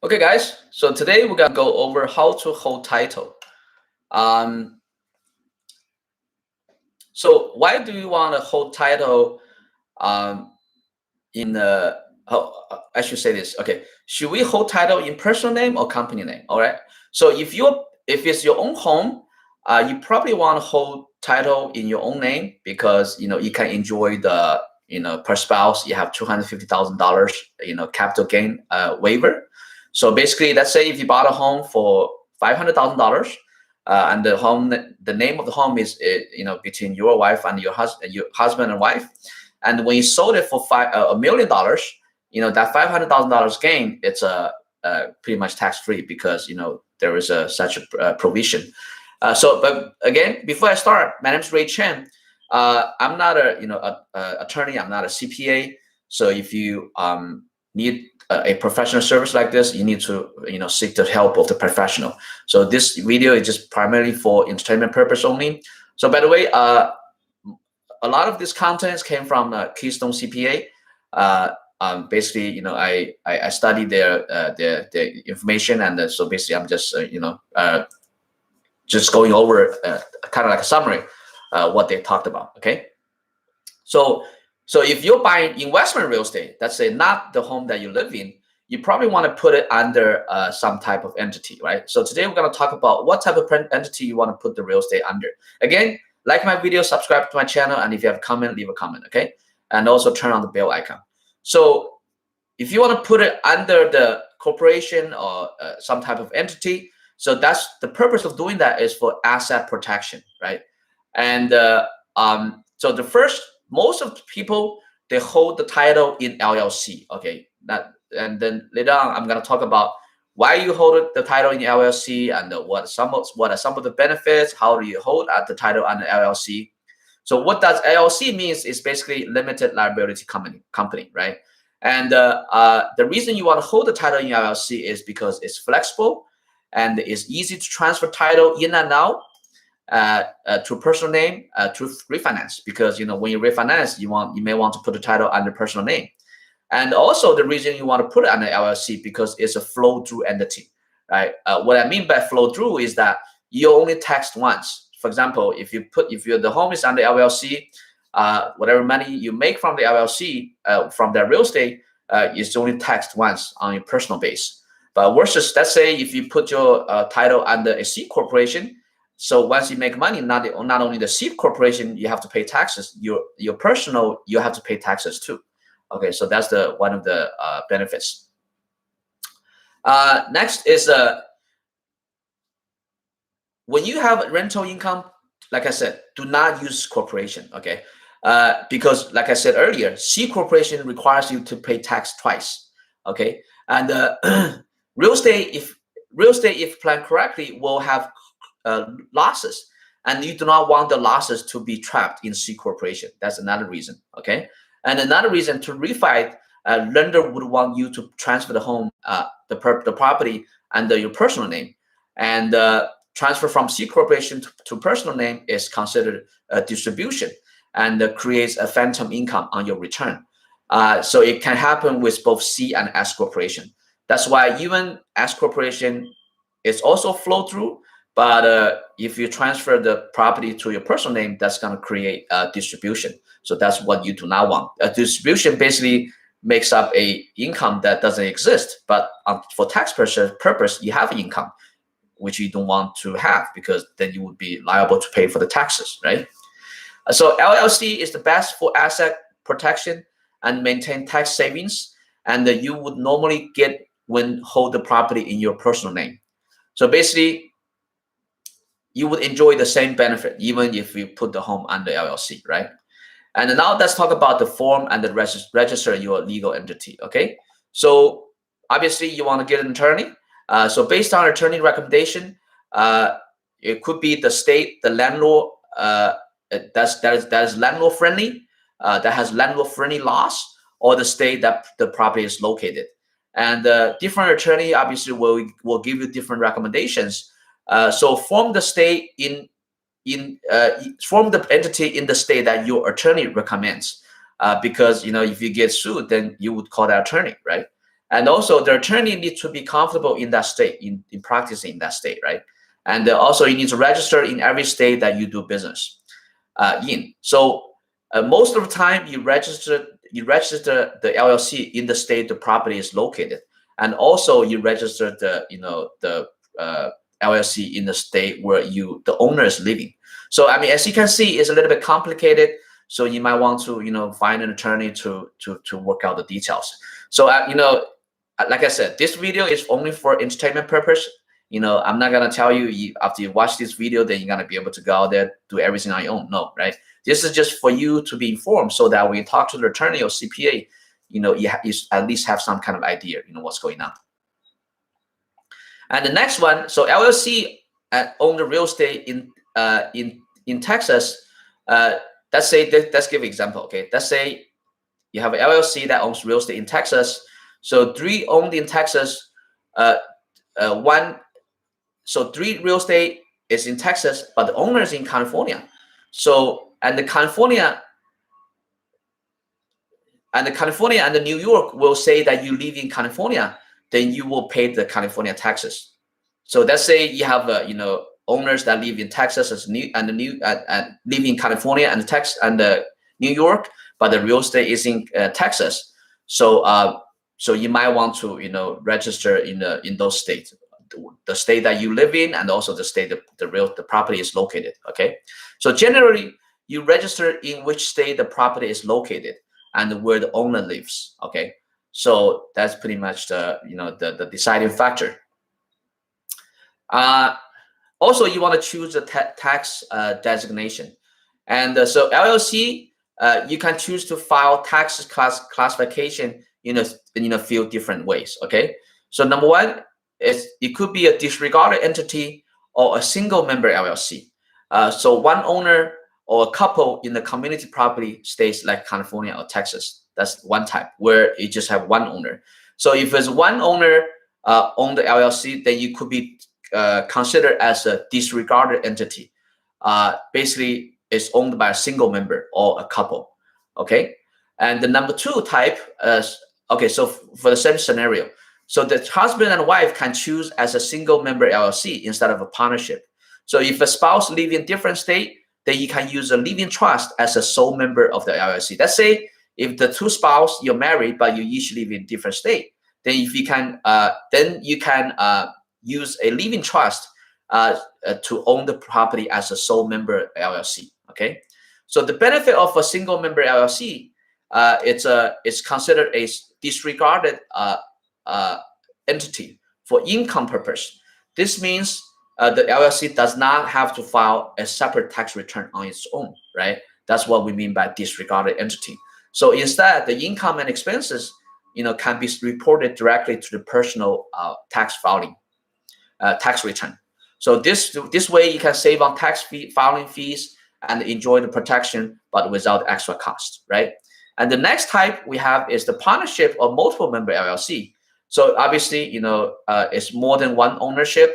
Okay, guys. So today we're gonna go over how to hold title. Um, so why do you want to hold title um, in the? I should say this. Okay, should we hold title in personal name or company name? All right. So if it's your own home, you probably want to hold title in your own name because you can enjoy the per spouse you have $250,000 capital gain waiver. So basically, let's say if you bought a home for $500,000, and the name of the home is between your wife and your husband and wife, and when you sold it for $1 million, that $500,000 gain, it's pretty much tax free because there is such a provision. But again, before I start, my name is Ray Chen. I'm not a attorney. I'm not a CPA. So if you need a professional service like this, you need to seek the help of the professional. So this video is just primarily for entertainment purpose only. So by the way, a lot of these contents came from Keystone CPA. Basically, I studied their information, and so basically I'm just going over kind of like a summary what they talked about. Okay, so if you're buying investment real estate, let's say not the home that you live in, you probably want to put it under some type of entity, right? So today we're going to talk about what type of entity you want to put the real estate under. Again, like my video, subscribe to my channel, and if you have a comment, leave a comment, okay? And also turn on the bell icon. So if you want to put it under the corporation or some type of entity, so that's the purpose of doing that is for asset protection, right? And so most of the people, they hold the title in LLC, okay? And then later on, I'm going to talk about why you hold the title in LLC and what are some of the benefits. How do you hold the title under LLC? So what does LLC means is basically limited liability company, right? And the reason you want to hold the title in LLC is because it's flexible and it's easy to transfer title in and out to personal name to refinance, because when you refinance, you may want to put the title under personal name. And also the reason you want to put it under LLC because it's a flow through entity, right? What I mean by flow through is that you only taxed once. For example, if the home is under LLC, whatever money you make from the LLC from that real estate is only taxed once on your personal base. But versus, let's say if you put your title under a C corporation, so once you make money, not only the C corporation you have to pay taxes, your personal you have to pay taxes too. Okay, so that's one of the benefits. Next is when you have rental income, like I said, do not use corporation, okay? Because like I said earlier, C corporation requires you to pay tax twice, okay? And real estate, if planned correctly, will have losses, and you do not want the losses to be trapped in C corporation. That's another reason, okay? And another reason to refi, lender would want you to transfer the home, the property under your personal name, and transfer from C corporation to personal name is considered a distribution and creates a phantom income on your return. So it can happen with both C and S corporation. That's why even S corporation is also flow through, but if you transfer the property to your personal name, that's going to create a distribution. So that's what you do not want. A distribution basically makes up a income that doesn't exist, but for tax purpose, you have income, which you don't want to have because then you would be liable to pay for the taxes, right? So LLC is the best for asset protection and maintain tax savings, and you would normally get when hold the property in your personal name. So basically, you would enjoy the same benefit even if you put the home under LLC, right? And now let's talk about the form and the register your legal entity, okay? So obviously you want to get an attorney. So based on attorney recommendation, it could be the state, the landlord that is landlord friendly, that has landlord friendly laws, or the state that the property is located. And different attorney obviously will give you different recommendations. So form the state form the entity in the state that your attorney recommends, because if you get sued, then you would call that attorney, right? And also the attorney needs to be comfortable in that state, in practicing in that state, right? And also you need to register in every state that you do business in. So most of the time you register the LLC in the state the property is located, and also you register the LLC in the state where the owner is living. So I mean, as you can see, it's a little bit complicated. So you might want to find an attorney to work out the details. So like I said, this video is only for entertainment purpose. I'm not gonna tell you after you watch this video, then you're gonna be able to go out there, do everything on your own. No, right? This is just for you to be informed, so that when you talk to the attorney or CPA, you at least have some kind of idea, what's going on. And the next one, so LLC own the real estate in Texas. Let's say let's give an example. Okay, let's say you have an LLC that owns real estate in Texas. So 3 owned in Texas, so 3 real estate is in Texas, but the owner is in California. So and the California and the New York will say that you live in California, then you will pay the California taxes. So let's say you have owners that live in Texas and live in California and New York, but the real estate is in Texas. So so you might want to register in those states, the state that you live in, and also the state the property is located. Okay, so generally you register in which state the property is located and where the owner lives. Okay, so that's pretty much the deciding factor. Also, you want to choose a tax designation, and so LLC you can choose to file tax classification in a few different ways. Okay, so number one is it could be a disregarded entity or a single member LLC. So one owner or a couple in the community property states like California or Texas. That's one type where you just have one owner. So if there's one owner on the LLC, then you could be considered as a disregarded entity. Basically, it's owned by a single member or a couple. Okay, and the number 2 type is okay. So for the same scenario, so the husband and wife can choose as a single member LLC instead of a partnership. So if a spouse live in different state, then you can use a living trust as a sole member of the LLC. Let's say if the 2 spouse you're married, but you each live in different state, then if you can, use a living trust to own the property as a sole member LLC. Okay, so the benefit of a single member LLC, it's considered a disregarded entity for income purpose. This means the LLC does not have to file a separate tax return on its own, right? That's what we mean by disregarded entity. So instead, the income and expenses, can be reported directly to the personal tax filing, tax return. So this way you can save on filing fees and enjoy the protection, but without extra cost, right? And the next type we have is the partnership or multiple member LLC. So obviously, it's more than one ownership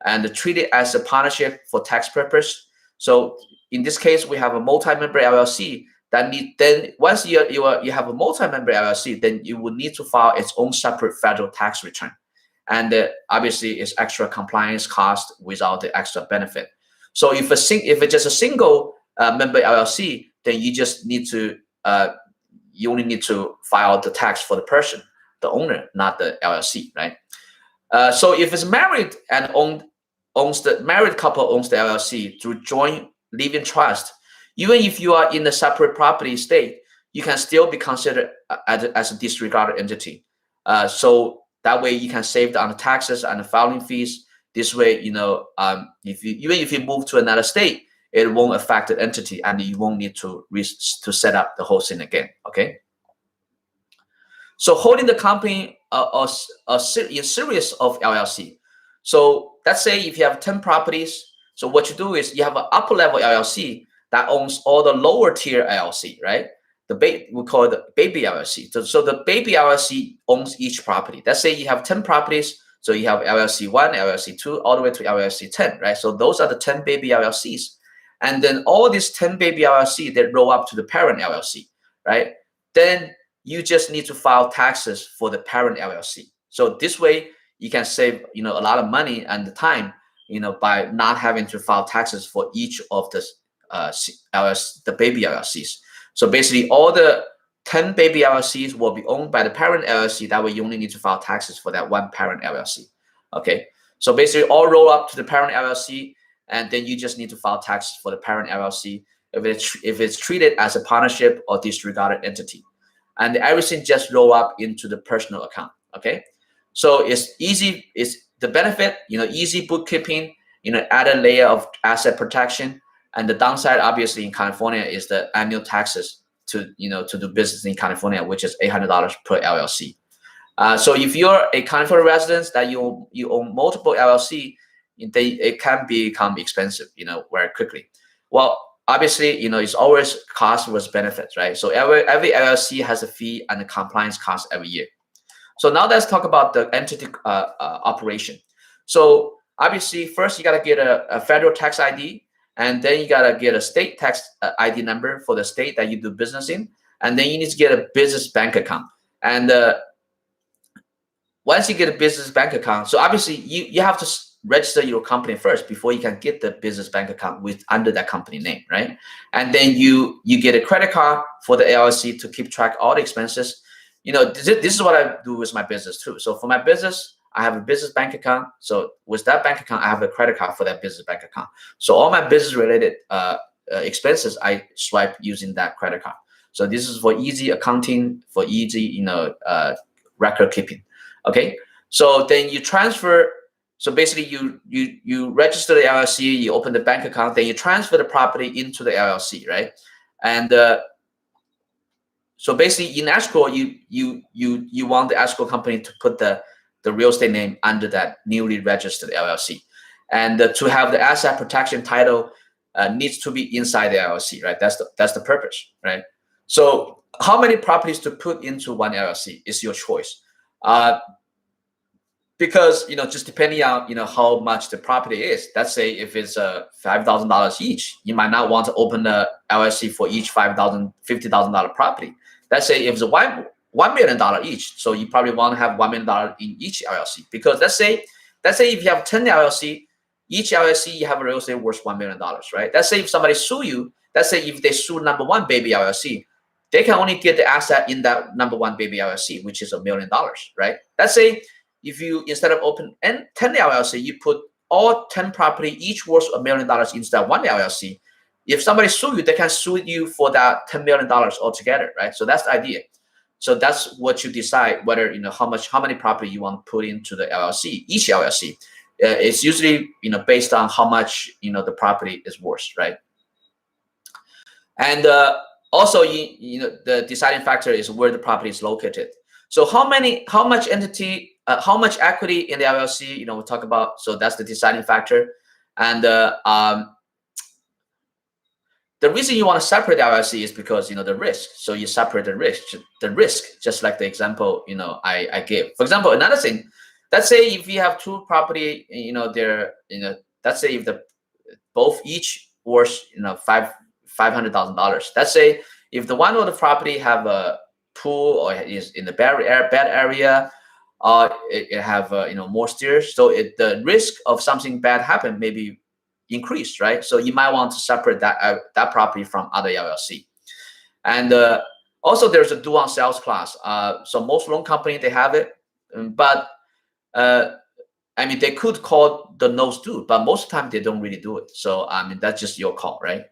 and treat it as a partnership for tax purpose. So in this case, we have a multi-member LLC then once you have a multi-member LLC, then you will need to file its own separate federal tax return. And obviously, it's extra compliance cost without the extra benefit. So if it's just a single member LLC, then you just need to you only need to file the tax for the person, the owner, not the LLC, right? So if it's married and the married couple owns the LLC through joint living trust, even if you are in a separate property state, you can still be considered as a disregarded entity. So that way you can save on the taxes and the filing fees. This way, even if you move to another state, it won't affect the entity, and you won't need to set up the whole thing again. Okay. So holding the company a series of LLC. So let's say if you have 10 properties, so what you do is you have an upper level LLC that owns all the lower tier LLC, right? We call it the baby LLC. So the baby LLC owns each property. Let's say you have 10 properties. So you have LLC 1, LLC 2, all the way to LLC 10, right? So those are the 10 baby LLCs. And then all these 10 baby LLC, they roll up to the parent LLC, right? Then you just need to file taxes for the parent LLC. So this way you can save, a lot of money and the time, by not having to file taxes for each of the the baby LLCs. So basically all the 10 baby LLCs will be owned by the parent LLC. That way you only need to file taxes for that one parent LLC. Okay. So basically all roll up to the parent LLC, and then you just need to file taxes for the parent LLC if it's treated as a partnership or disregarded entity. And everything just roll up into the personal account. Okay. So it's easy. It's the benefit, easy bookkeeping, added layer of asset protection. And the downside, obviously, in California is the annual taxes to do business in California, which is $800 per LLC. So if you're a California resident that you own multiple LLC, it can become expensive, very quickly. Well, obviously, it's always cost versus benefits, right? So every LLC has a fee and a compliance cost every year. So now let's talk about the entity operation. So obviously, first you got to get a federal tax ID, and then you got to get a state tax ID number for the state that you do business in, and then you need to get a business bank account. And once you get a business bank account, so obviously you have to register your company first before you can get the business bank account under that company name, right? And then you get a credit card for the LLC to keep track all the expenses. This is what I do with my business too. So for my business, I have a business bank account. So with that bank account, I have a credit card for that business bank account. So all my business related expenses, I swipe using that credit card. So this is for easy accounting, for easy, record keeping. Okay. So then you transfer. So basically you register the LLC, you open the bank account, then you transfer the property into the LLC, right? And so basically in escrow, you want the escrow company to put the real estate name under that newly registered LLC. And to have the asset protection title needs to be inside the LLC, right? That's the purpose, right? So how many properties to put into one LLC is your choice. Because just depending on how much the property is. Let's say if it's $5,000 each, you might not want to open the LLC for each $50,000 property. Let's say if it's $1 million each, so you probably want to have $1 million in each LLC. Because let's say if you have 10 LLC, each LLC you have a real estate worth $1 million, right? Let's say if somebody sue you, let's say if they sue number one baby LLC, they can only get the asset in that number one baby LLC, which is $1 million, right? Let's say if you, instead of open 10 LLC, you put all 10 property, each worth $1 million into that one LLC. If somebody sue you, they can sue you for that $10 million altogether, right? So that's the idea. So that's what you decide whether, how many property you want to put into the LLC, each LLC. It's usually, based on how much, the property is worth, right? And also, the deciding factor is where the property is located. So how much equity in the LLC, we'll talk about. So that's the deciding factor. And the reason you want to separate the LLC is because, the risk. So you separate the risk, just like the example, I gave. For example, another thing, let's say if you have two property, let's say if both each worth, $500,000. Let's say if the one or the property have a pool or is in the bad area, it have more stairs, so the risk of something bad happen may be increased, right? So you might want to separate that property from other LLC. And also there's a due on sales clause. So most loan company they have it, but they could call the notes due, but most of the time they don't really do it. So that's just your call, right?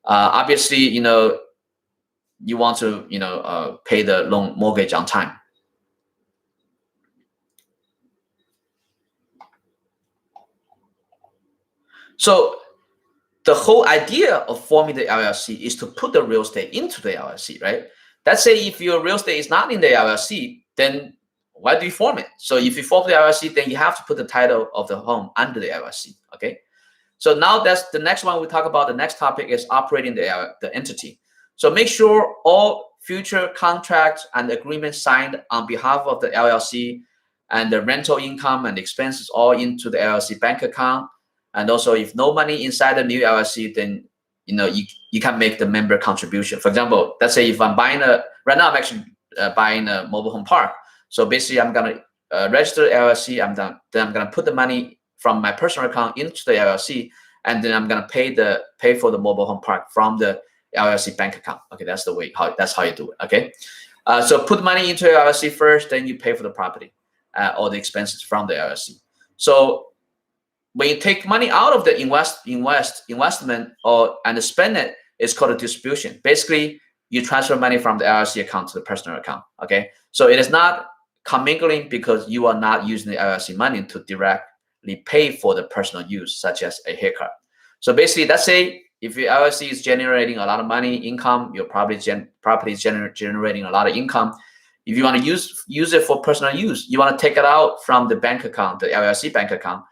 Obviously, you want to pay the loan mortgage on time. So the whole idea of forming the LLC is to put the real estate into the LLC, right? Let's say if your real estate is not in the LLC, then why do you form it? So if you form the LLC, then you have to put the title of the home under the LLC, okay? So now that's the next one we talk about. The next topic is operating the entity. So make sure all future contracts and agreements signed on behalf of the LLC and the rental income and expenses all into the LLC bank account. And also if no money inside the new LLC, then you can make the member contribution. For example, let's say if I'm buying right now I'm actually buying a mobile home park. So basically I'm gonna register the LLC. Then I'm gonna put the money from my personal account into the LLC, and then I'm gonna pay for the mobile home park from the LLC bank account. Okay, that's how you do it. Okay, so put money into your LLC first, then you pay for the property or the expenses from the LLC. So when you take money out of the investment and spend it, it's called a distribution. Basically, you transfer money from the LLC account to the personal account. Okay, so it is not commingling because you are not using the LLC money to directly pay for the personal use, such as a haircut. So basically, let's say if your LLC is generating a lot of money, income, your property is generating a lot of income. If you want to use it for personal use, you want to take it out from the bank account, the LLC bank account,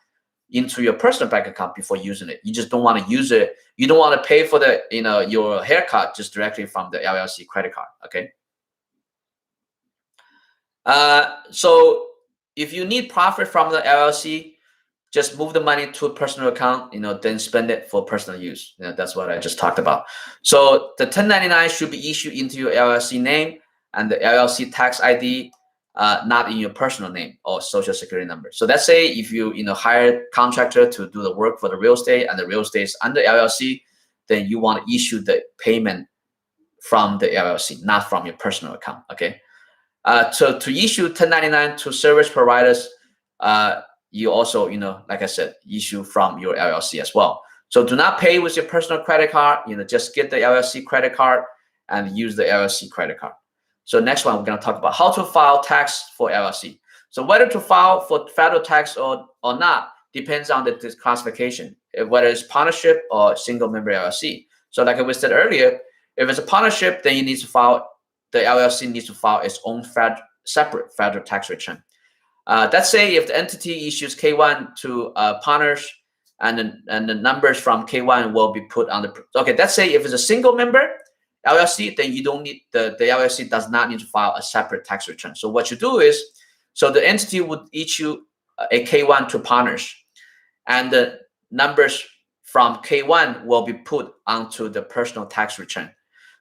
into your personal bank account before using it. You just don't want to use it. You don't want to pay for the your haircut just directly from the LLC credit card. Okay. So if you need profit from the LLC, just move the money to a personal account, then spend it for personal use. That's what I just talked about. So the 1099 should be issued into your LLC name and the LLC tax ID, not in your personal name or social security number. So let's say if you hire a contractor to do the work for the real estate and the real estate is under LLC, then you want to issue the payment from the LLC, not from your personal account. Okay. So to issue 1099 to service providers, you also, like I said, issue from your LLC as well. So do not pay with your personal credit card. Just get the LLC credit card and use the LLC credit card. So next one, we're going to talk about how to file tax for LLC. So whether to file for federal tax or not depends on the classification, whether it's partnership or single member LLC. So like we said earlier, if it's a partnership, then the LLC needs to file its own separate federal tax return. Let's say if the entity issues K1 to partners, and the numbers from K1 will be put on the. Okay, let's say if it's a single member LLC, then you don't need the LLC does not need to file a separate tax return. So what you do is, so the entity would issue a K1 to partners, and the numbers from K1 will be put onto the personal tax return.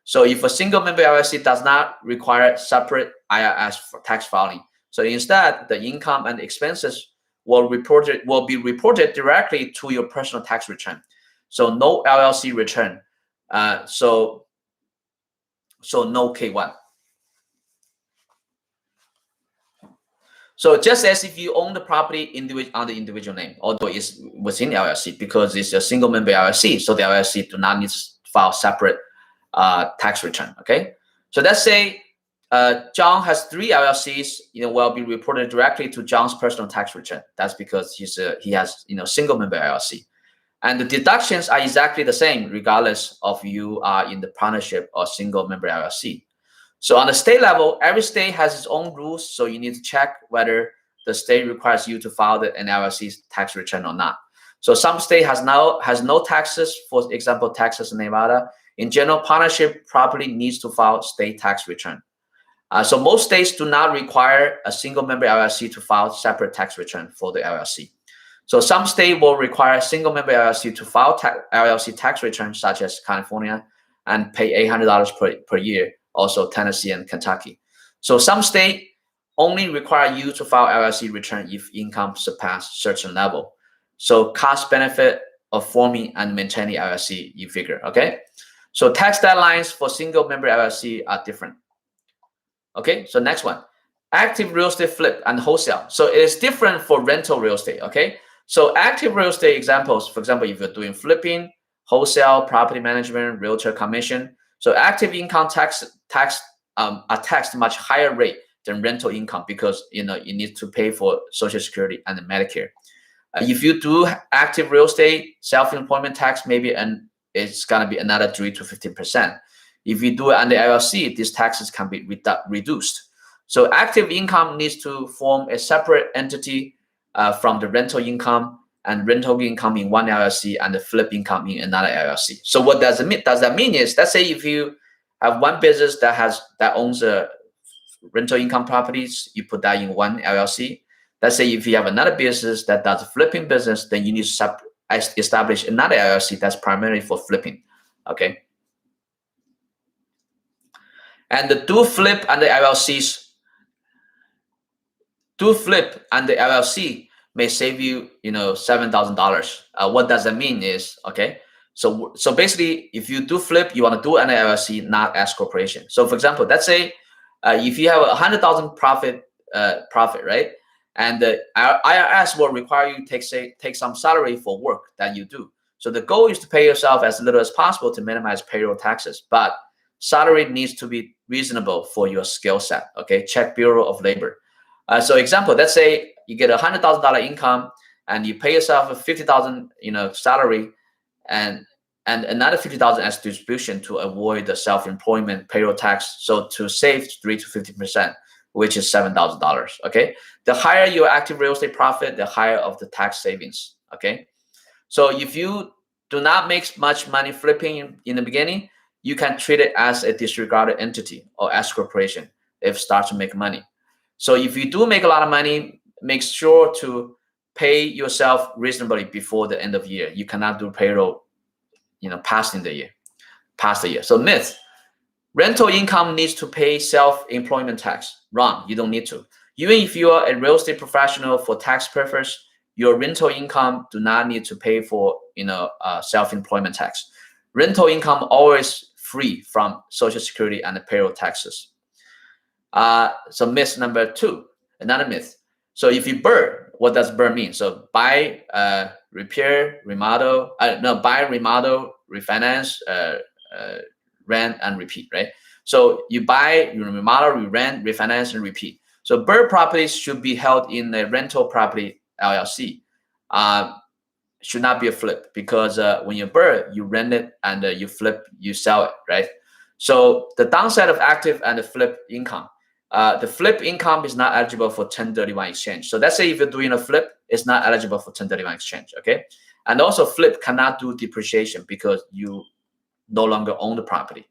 So if a single member LLC does not require separate IRS for tax filing, so instead the income and expenses will be reported directly to your personal tax return. So no LLC return. So no K1. So just as if you own the property on the individual name, although it's within LLC because it's a single member LLC, so the LLC do not need to file separate tax return. Okay, so let's say John has 3 LLCs. Will be reported directly to John's personal tax return. That's because he has single member LLC, and the deductions are exactly the same regardless of you are in the partnership or single member LLC. So on the state level, every state has its own rules. So you need to check whether the state requires you to file an LLC's tax return or not. So some state has no taxes. For example, Texas and Nevada. In general, partnership property needs to file state tax return. So most states do not require a single member LLC to file separate tax return for the LLC. So some state will require a single member LLC to file LLC tax returns, such as California, and pay $800 per year. Also Tennessee and Kentucky. So some state only require you to file LLC return if income surpass certain level. So cost benefit of forming and maintaining LLC, you figure, okay? So tax deadlines for single member LLC are different. Okay, so next one, active real estate flip and wholesale. So it is different for rental real estate, okay? So active real estate examples, for example, if you're doing flipping, wholesale, property management, realtor commission. So active income tax are taxed much higher rate than rental income because you need to pay for Social Security and Medicare. If you do active real estate, self-employment tax it's gonna be another 3 to 15%. If you do it under LLC, these taxes can be reduced. So active income needs to form a separate entity from the rental income, and rental income in one LLC and the flip income in another LLC. So what does it mean? Does that mean is, let's say if you have one business that owns rental income properties, you put that in one LLC. Let's say if you have another business that does flipping business, then you need to establish another LLC that's primarily for flipping. Okay. And the do flip and the LLCs, do flip and the LLC may save you, $7,000. What does that mean is, okay, so basically, if you do flip, you want to do an LLC, not S corporation. So for example, let's say if you have 100,000 profit, right, and the IRS will require you to take some salary for work that you do. So the goal is to pay yourself as little as possible to minimize payroll taxes, but salary needs to be reasonable for your skill set. Okay, check Bureau of Labor. So example, let's say you get $100,000 income and you pay yourself a 50,000, salary, and another 50,000 as distribution to avoid the self-employment payroll tax. So to save 3 to 50%, which is $7,000. Okay, the higher your active real estate profit, the higher of the tax savings. Okay, so if you do not make much money flipping in the beginning, you can treat it as a disregarded entity or S corporation if it starts to make money. So if you do make a lot of money, make sure to pay yourself reasonably before the end of the year. You cannot do payroll, past the year. So myth, rental income needs to pay self-employment tax. Wrong, you don't need to. Even if you are a real estate professional for tax purpose, your rental income do not need to pay for, self-employment tax. Rental income always free from Social Security and the payroll taxes. So myth number 2, another myth. So if you BRRRR, what does BRRRR mean? So buy, repair, remodel, buy, remodel, refinance, rent, and repeat, right? So you buy, you remodel, you rent, refinance, and repeat. So BRRRR properties should be held in a rental property LLC. Should not be a flip, because when you BRRRR, you rent it, and you flip, you sell it, right? So the downside of active and the flip income. The flip income is not eligible for 1031 exchange. So let's say if you're doing a flip, it's not eligible for 1031 exchange, okay? And also flip cannot do depreciation because you no longer own the property.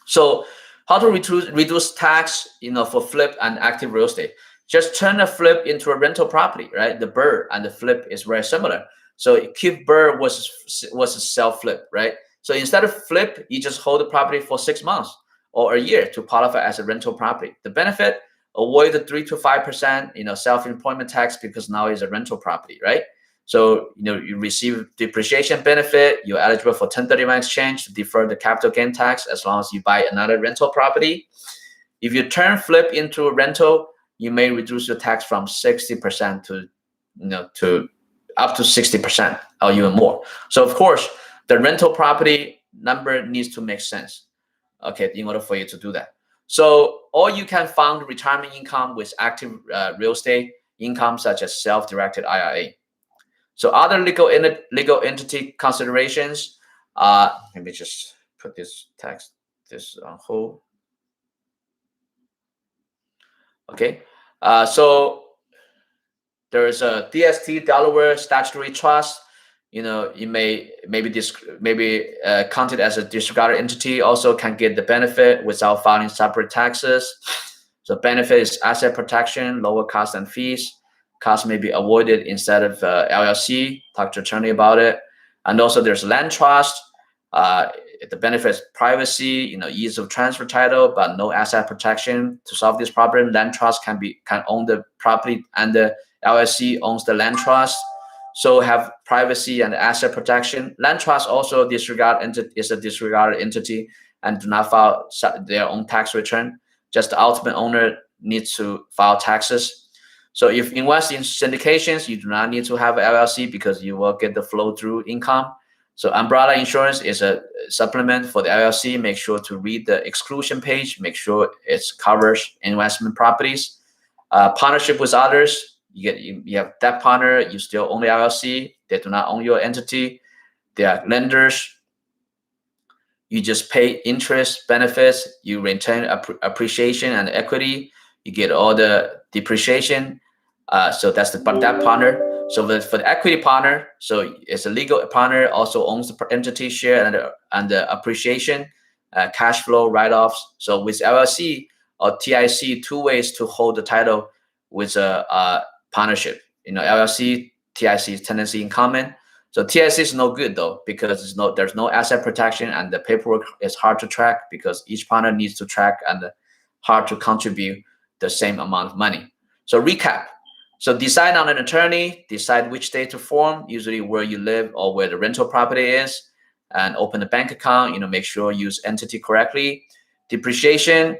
So how to reduce tax, for flip and active real estate? Just turn a flip into a rental property, right? The BRRRR and the flip is very similar. So keep BRRRR was a self flip, right? So instead of flip, you just hold the property for 6 months or a year to qualify as a rental property. The benefit, avoid the 3 to 5%, self-employment tax, because now it's a rental property, right? So, you receive depreciation benefit, you're eligible for 1031 exchange to defer the capital gain tax as long as you buy another rental property. If you turn flip into a rental, you may reduce your tax from 60% to up to 60% or even more. So of course, the rental property number needs to make sense, okay, in order for you to do that. So, or you can fund retirement income with active real estate income, such as self-directed IRA. So other legal entity considerations, let me just put this on hold. Okay, so there is a DST, Delaware Statutory Trust. You may counted as a disregarded entity, also can get the benefit without filing separate taxes. So benefit is asset protection, lower costs and fees. Costs may be avoided instead of LLC. Talk to attorney about it. And also there's land trust. The benefit is privacy, ease of transfer title, but no asset protection. To solve this problem, land trust can own the property, and the LLC owns the land trust. So have privacy and asset protection. Land trust also is a disregarded entity and do not file their own tax return. Just the ultimate owner needs to file taxes. So if you invest in syndications, you do not need to have an LLC because you will get the flow-through income. So umbrella insurance is a supplement for the LLC. Make sure to read the exclusion page. Make sure it covers investment properties. Partnership with others. You have debt partner. You still own the LLC. They do not own your entity. They are lenders. You just pay interest, benefits. You retain appreciation and equity. You get all the depreciation. So that's the debt partner. So for the equity partner, so it's a legal partner, also owns the entity share and the appreciation, cash flow write-offs. So with LLC or TIC, 2 ways to hold the title with a partnership. LLC, TIC is tenancy in common. So TSC is no good though, because there's no asset protection, and the paperwork is hard to track because each partner needs to track and hard to contribute the same amount of money. So recap. So decide on an attorney, decide which state to form, usually where you live or where the rental property is, and open a bank account. Make sure you use entity correctly. Depreciation.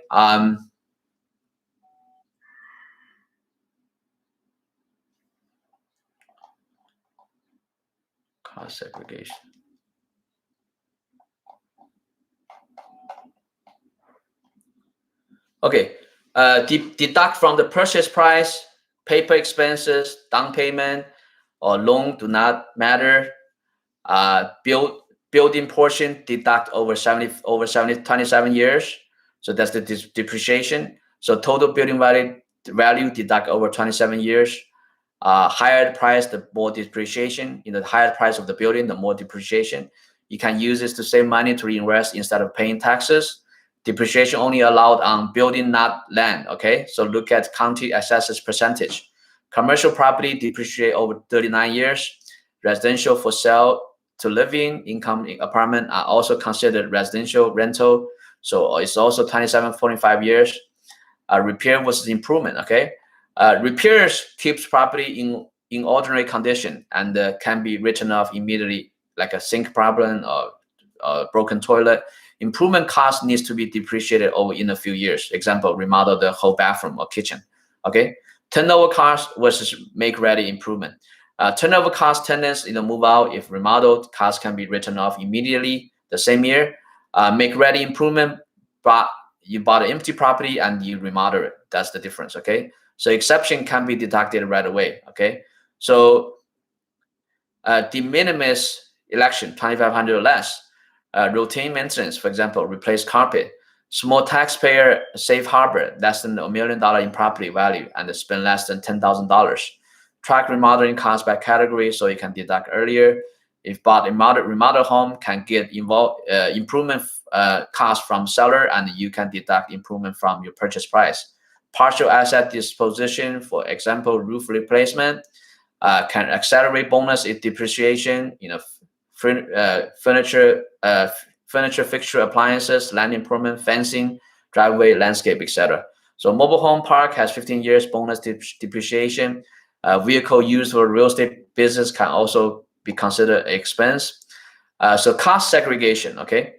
Cost segregation. Okay, deduct from the purchase price, paper expenses, down payment, or loan do not matter. Building portion deduct over 27 years. So that's the depreciation. So total building value deduct over 27 years. Higher the price, the more depreciation. The higher price of the building, the more depreciation. You can use this to save money to reinvest instead of paying taxes. Depreciation only allowed on building, not land. Okay, so look at county assessors percentage. Commercial property depreciate over 39 years. Residential for sale to live in, income apartment are also considered residential rental. So it's also 27.5 years. Repair versus improvement. Okay, repairs keeps property in ordinary condition and can be written off immediately, like a sink problem or broken toilet. Improvement cost needs to be depreciated over in a few years. Example, remodel the whole bathroom or kitchen. Okay, turnover cost versus make ready improvement. Turnover cost, tenants move out. If remodeled, cost can be written off immediately the same year. Make ready improvement, but you bought an empty property and you remodel it. That's the difference. Okay, so exception can be deducted right away. Okay, so de minimis election, 2,500 or less. Routine maintenance, for example, replace carpet. Small taxpayer safe harbor, less than $1 million in property value and spend less than $10,000. Track remodeling costs by category so you can deduct earlier. If bought a remodel home, can get improvement cost from seller, and you can deduct improvement from your purchase price. Partial asset disposition, for example, roof replacement, can accelerate bonus if depreciation. Furniture, fixture, appliances, land improvement, fencing, driveway, landscape, etc. So mobile home park has 15 years bonus depreciation. Vehicle used for real estate business can also be considered expense. So cost segregation. Okay.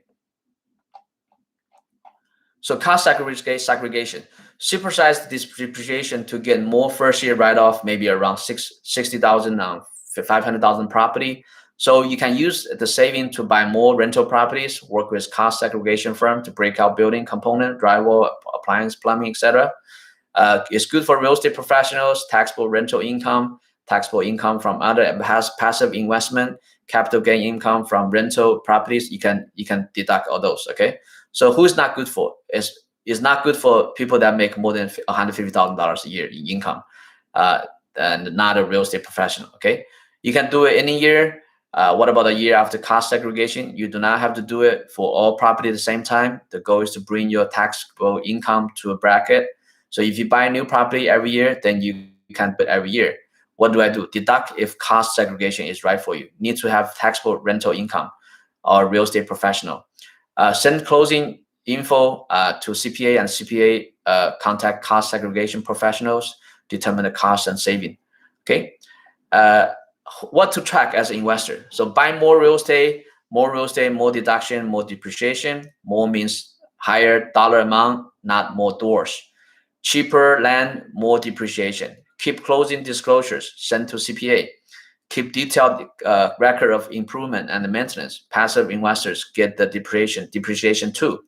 So cost segregation. Supersize this depreciation to get more first year write-off, maybe around 60,000 on 500,000 property. So you can use the saving to buy more rental properties, work with cost segregation firm to break out building component, drywall, appliance, plumbing, etc. It's good for real estate professionals, taxable rental income, taxable income from other passive investment, capital gain income from rental properties. You can deduct all those. Okay. So who's not good for? It's not good for people that make more than $150,000 a year in income, and not a real estate professional. Okay. You can do it any year. What about a year after cost segregation? You do not have to do it for all property at the same time. The goal is to bring your taxable income to a bracket. So if you buy a new property every year, then you can do it every year. What do I do? Deduct if cost segregation is right for you. Need to have taxable rental income or real estate professional. Send closing info to CPA, and CPA contact cost segregation professionals, determine the cost and saving. Okay. What to track as an investor? So buy more real estate, more deduction, more depreciation. More means higher dollar amount, not more doors. Cheaper land, more depreciation. Keep closing disclosures, send to CPA. Keep detailed record of improvement and maintenance. Passive investors get the depreciation too.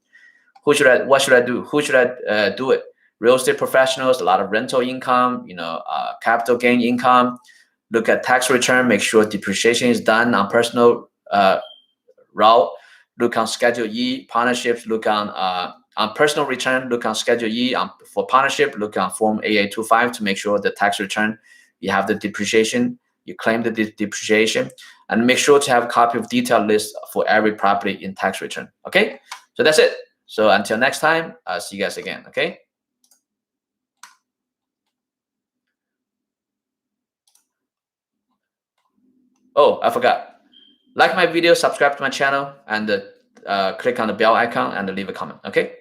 What should I do? Who should I do it? Real estate professionals, a lot of rental income, capital gain income. Look at tax return, make sure depreciation is done on personal route. Look on Schedule E. Partnerships, look on personal return, look on Schedule E. For partnership, look on Form AA25 to make sure the tax return, you have the depreciation, you claim the depreciation, and make sure to have a copy of detailed list for every property in tax return. Okay, so that's it. So until next time, I'll see you guys again. Okay. Oh, I forgot. Like my video, subscribe to my channel, and click on the bell icon and leave a comment. Okay.